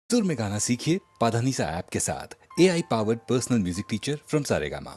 सुर में गाना सीखिए पाधानीसा ऐप के साथ। AI powered personal music teacher from Saregama.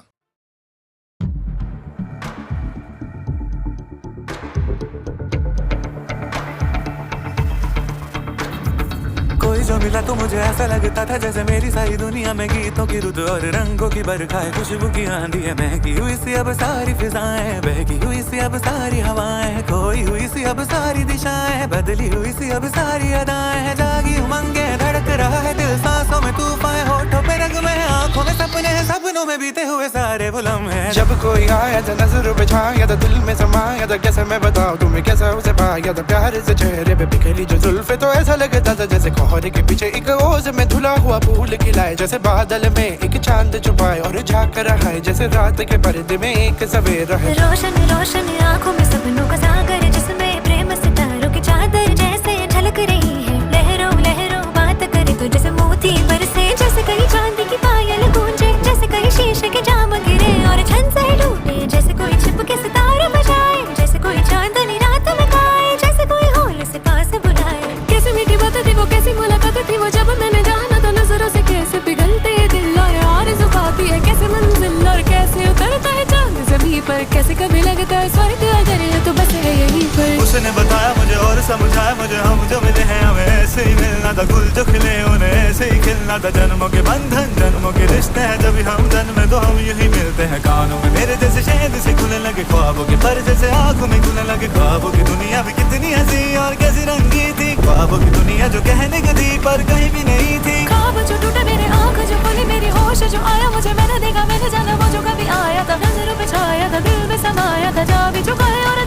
कोई जो मिला तो मुझे ऐसा लगता था जैसे मेरी सारी दुनिया में गीतों की रुत और रंगों की बरखा है, खुशबू की आंधी है, महकी हुई सी अब सारी फिजाएं, बहकी हुई सी अब सारी हवाएं, खोई हुई सी अब सारी दिशाएं, बदली हुई सी अब सारी अदाएं, जागी उमंगे धड़क रहा है दिल, सांसों में तूफान, होठों पे रग में, आंखों में सपने हैं, सपनों में बीते हुए सारे वो लम्हे। जब कोई आया था नजरों पे छाया था, दिल में समाया था, कैसे मैं बताऊं तुम्हें कैसा उसे पाया था, प्यार से चेहरे पे बिखरी जो जुल्फे तो ऐसा लगता था जैसे कोहरे के पीछे एक ओस में धुला हुआ फूल खिलाए, जैसे बादल में एक चांद छुपाए और झांक रहा है, जैसे रात के पर्दे में एक सवेरा है। रोशन रोशन आंखों में सपनों का सागर, जिसमें प्रेम सितारों की चादर जैसे झलक रही है, लहरों लहरों बात करे तो जैसे मोती बरसे, जैसे कहीं चांदी की पायल गूंजे, जैसे कहीं शीशे के जाम गिरे और छन से टूटे, जैसे कोई छिप के सितारे बजाए, जैसे कोई चांदनी रात में गाए, जैसे कोई होल से पास बुलाए। कैसी मीठी बात थी वो, कैसी मुलाकात थी वो, जब मैंने जाना तो नजरों से कैसे पिघलते दिल और आरज़ू पाती है, कैसे मंजिल और कैसे उतरता है चांद ज़मीं पर, कैसे कभी लगता है स्वर्ग अगर है तो बस है यहीं पर। उसने बताया मुझे और समझाया मुझे, हम जो मिले हैं हमें ऐसे ही मिलना था, गुल जो खिले उन्हें ऐसे ही खिलना था, जन्मों के बंधन जन्मों के रिश्ते हैं, जब हम जन्मे तो हम यही मिलते हैं, कानों में मेरे जैसे शहद से खुलने लगे ख्वाबों के पर, जैसे आंखों में खुलने लगे ख्वाबों की दुनिया भी कितनी हंसी और कैसी रंगी थी, ख्वाबों की दुनिया जो कहने की थी पर कहीं भी नहीं थी। ख्वाब जो टूटे मेरे आँख जो खुली मेरी होश जो आया मुझे, मैंने देखा मैंने जाना वो जो कभी आया था, नजरों पे छाया था, दिल में समाया था, जा भी चुका है और